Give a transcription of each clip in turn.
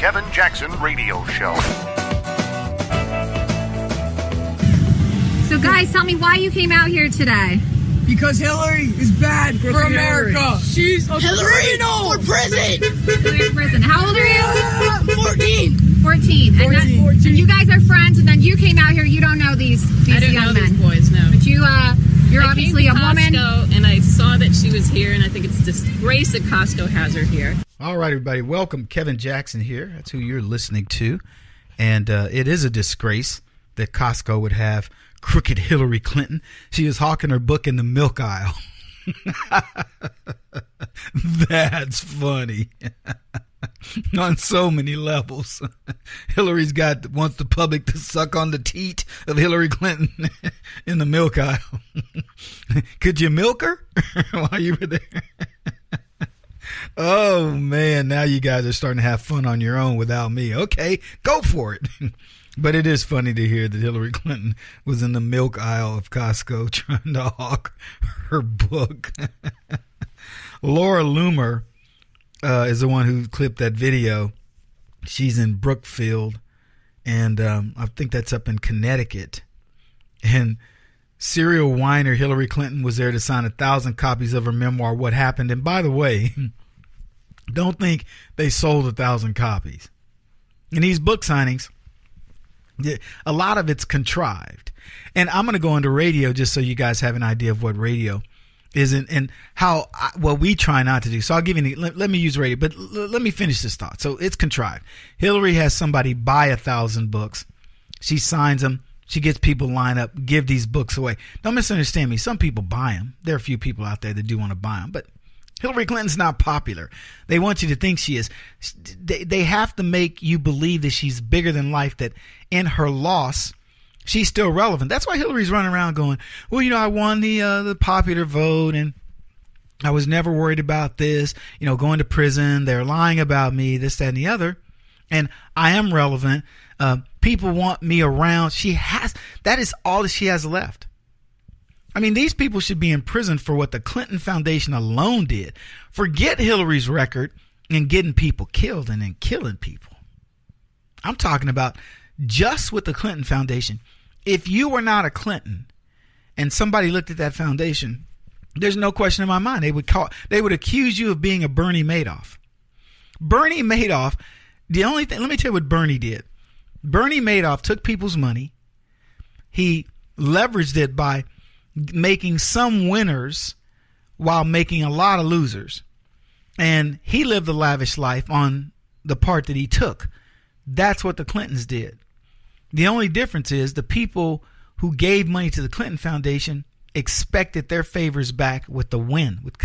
Kevin Jackson Radio Show. So guys, tell me why you came out here today. Because Hillary is bad for America. She's a criminal. For prison. Hillary in prison. How old are you? 14. 14. And you guys are friends, and then you came out here. You don't know these I don't young know men. these boys, no. But you're obviously a woman. Costco, and I saw that she was here, and I think it's a disgrace that Costco has her here. All right, everybody. Welcome. Kevin Jackson here. That's who you're listening to. And it is a disgrace that Costco would have crooked Hillary Clinton. She was hawking her book in the milk aisle. That's funny. On so many levels. Hillary's wants the public to suck on the teat of Hillary Clinton in the milk aisle. Could you milk her while you were there? Oh, man. Now you guys are starting to have fun on your own without me. Okay, go for it. But it is funny to hear that Hillary Clinton was in the milk aisle of Costco trying to hawk her book. Laura Loomer is the one who clipped that video. She's in Brookfield, and I think that's up in Connecticut. And serial whiner Hillary Clinton was there to sign 1,000 copies of her memoir, What Happened. And by the way, don't think they sold 1,000 copies. In these book signings, a lot of it's contrived. And I'm going to go into radio just so you guys have an idea of what radio is and how what we try not to do. So I'll give you let me use radio, but let me finish this thought. So it's contrived. Hillary has somebody buy 1,000 books. She signs them. She gets people lined up, give these books away. Don't misunderstand me. Some people buy them. There are a few people out there that do want to buy them, but Hillary Clinton's not popular. They want you to think she is. They have to make you believe that she's bigger than life, that in her loss, she's still relevant. That's why Hillary's running around going, well, I won the popular vote, and I was never worried about this, going to prison. They're lying about me, this, that, and the other. And I am relevant. People want me around. That is all that she has left. I mean, these people should be in prison for what the Clinton Foundation alone did. Forget Hillary's record in getting people killed and then killing people. I'm talking about just with the Clinton Foundation. If you were not a Clinton and somebody looked at that foundation, there's no question in my mind. They would accuse you of being a Bernie Madoff. Bernie Madoff, let me tell you what Bernie did. Bernie Madoff took people's money. He leveraged it by making some winners while making a lot of losers. And he lived a lavish life on the part that he took. That's what the Clintons did. The only difference is the people who gave money to the Clinton Foundation expected their favors back with the win, with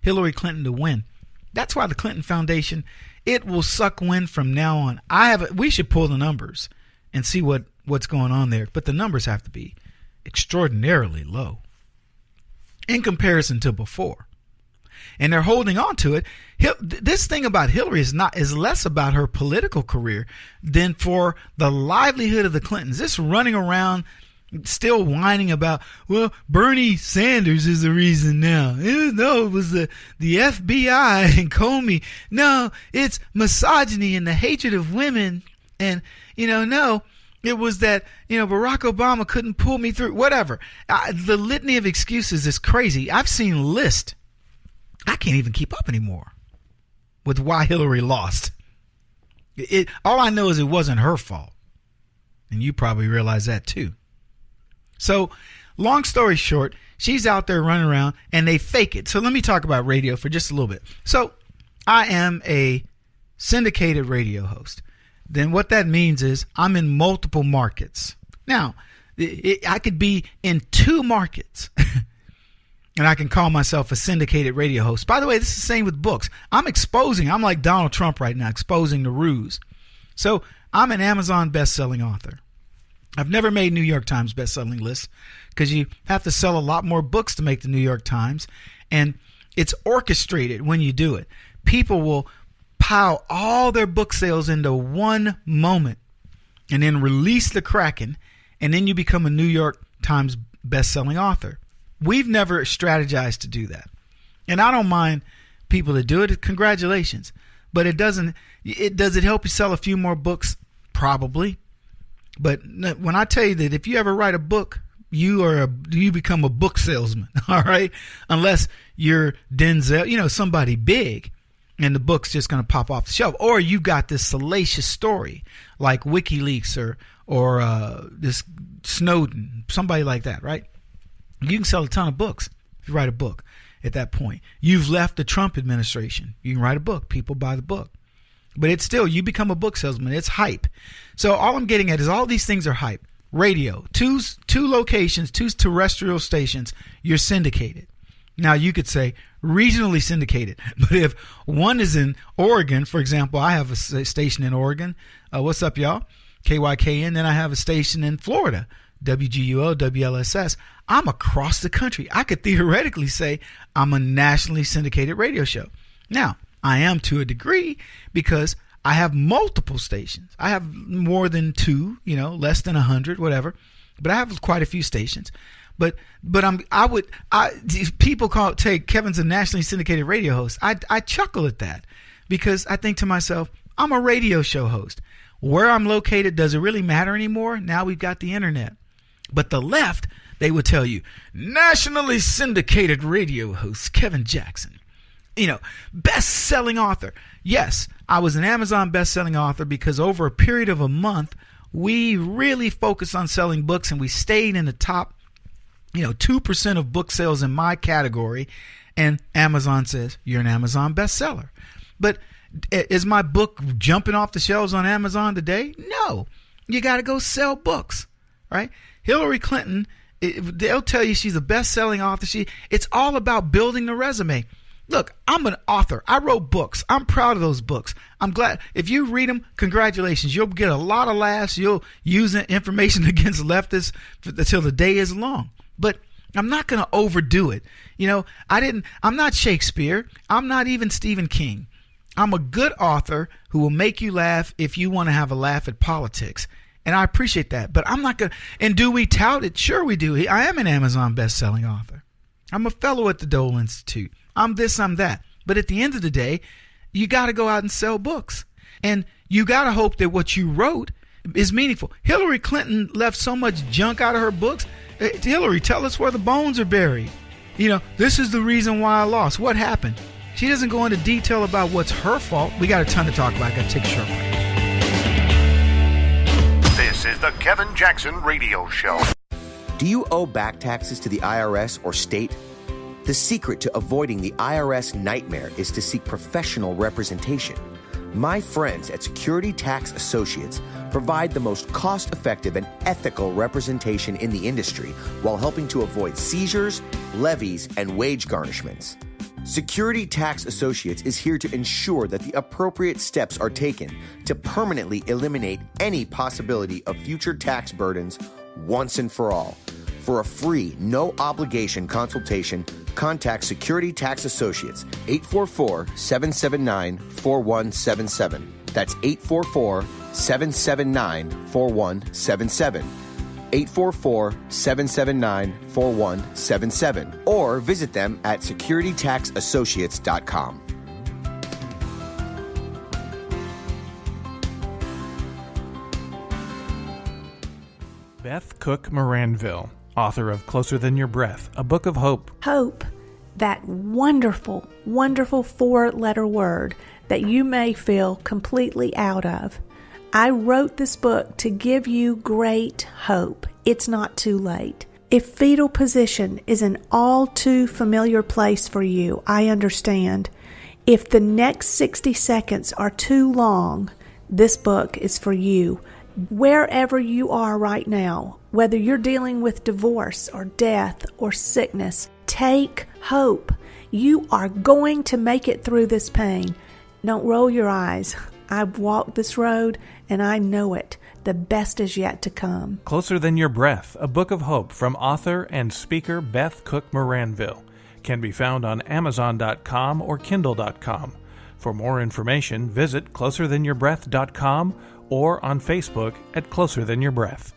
Hillary Clinton to win. That's why the Clinton Foundation, it will suck wind from now on. We should pull the numbers and see what's going on there. But the numbers have to be extraordinarily low in comparison to before. And they're holding on to it. This thing about Hillary is less about her political career than for the livelihood of the Clintons. This running around still whining about, well, Bernie Sanders is the reason now. No, it was the FBI and Comey. No, it's misogyny and the hatred of women. And, no, it was that, Barack Obama couldn't pull me through, whatever. The litany of excuses is crazy. I've seen lists. I can't even keep up anymore with why Hillary lost. All I know is it wasn't her fault. And you probably realize that too. So, long story short, she's out there running around and they fake it. So let me talk about radio for just a little bit. So I am a syndicated radio host. Then what that means is I'm in multiple markets. Now, I could be in 2 markets and I can call myself a syndicated radio host. By the way, this is the same with books. I'm like Donald Trump right now, exposing the ruse. So I'm an Amazon best-selling author. I've never made New York Times best-selling lists because you have to sell a lot more books to make the New York Times. And it's orchestrated when you do it. People will pile all their book sales into one moment and then release the Kraken, and then you become a New York Times best-selling author. We've never strategized to do that. And I don't mind people that do it. Congratulations. but does it help you sell a few more books? Probably. But when I tell you that if you ever write a book, you become a book salesman, all right? Unless you're Denzel, somebody big, and the book's just going to pop off the shelf. Or you got this salacious story like WikiLeaks or this Snowden, somebody like that, right? You can sell a ton of books if you write a book at that point. You've left the Trump administration. You can write a book. People buy the book. But it's still, you become a book salesman. It's hype. So all I'm getting at is all these things are hype. Radio, two locations, 2 terrestrial stations, you're syndicated. Now you could say regionally syndicated, but if one is in Oregon, for example, I have a station in Oregon. What's up, y'all? KYKN. Then I have a station in Florida, WGUO, WLSS. I'm across the country. I could theoretically say I'm a nationally syndicated radio show. Now, I am to a degree because I have multiple stations. I have more than 2, less than 100, whatever. But I have quite a few stations. But people take Kevin's a nationally syndicated radio host. I chuckle at that because I think to myself, I'm a radio show host. Where I'm located, does it really matter anymore? Now we've got the internet. But the left, they would tell you, nationally syndicated radio host Kevin Jackson. Best-selling author. Yes, I was an Amazon best-selling author because over a period of a month, we really focused on selling books and we stayed in the top, 2% of book sales in my category. And Amazon says, you're an Amazon bestseller. But is my book jumping off the shelves on Amazon today? No. You got to go sell books, right? Hillary Clinton, they'll tell you she's a best-selling author. It's all about building the resume. Look, I'm an author. I wrote books. I'm proud of those books. I'm glad. If you read them, congratulations. You'll get a lot of laughs. You'll use information against leftists until the day is long. But I'm not going to overdo it. I'm not Shakespeare. I'm not even Stephen King. I'm a good author who will make you laugh if you want to have a laugh at politics. And I appreciate that. But I'm not going to. And do we tout it? Sure we do. I am an Amazon best-selling author. I'm a fellow at the Dole Institute. I'm this, I'm that. But at the end of the day, you got to go out and sell books. And you got to hope that what you wrote is meaningful. Hillary Clinton left so much junk out of her books. Hillary, tell us where the bones are buried. This is the reason why I lost. What happened? She doesn't go into detail about what's her fault. We got a ton to talk about. I got to take a short break. This is the Kevin Jackson Radio Show. Do you owe back taxes to the IRS or state? The secret to avoiding the IRS nightmare is to seek professional representation. My friends at Security Tax Associates provide the most cost-effective and ethical representation in the industry while helping to avoid seizures, levies, and wage garnishments. Security Tax Associates is here to ensure that the appropriate steps are taken to permanently eliminate any possibility of future tax burdens once and for all. For a free, no-obligation consultation, contact Security Tax Associates, 844-779-4177. That's 844-779-4177. 844-779-4177. Or visit them at securitytaxassociates.com. Beth Cook Moranville, author of Closer Than Your Breath, a book of hope. Hope, that wonderful, wonderful 4-letter word that you may feel completely out of. I wrote this book to give you great hope. It's not too late. If fetal position is an all too familiar place for you, I understand. If the next 60 seconds are too long, this book is for you. Wherever you are right now, whether you're dealing with divorce or death or sickness, take hope. You are going to make it through this pain. Don't roll your eyes. I've walked this road and I know it. The best is yet to come. Closer Than Your Breath, a book of hope from author and speaker Beth Cook Moranville, can be found on Amazon.com or Kindle.com. For more information, visit closerthanYourBreath.com or on Facebook at Closer Than Your Breath.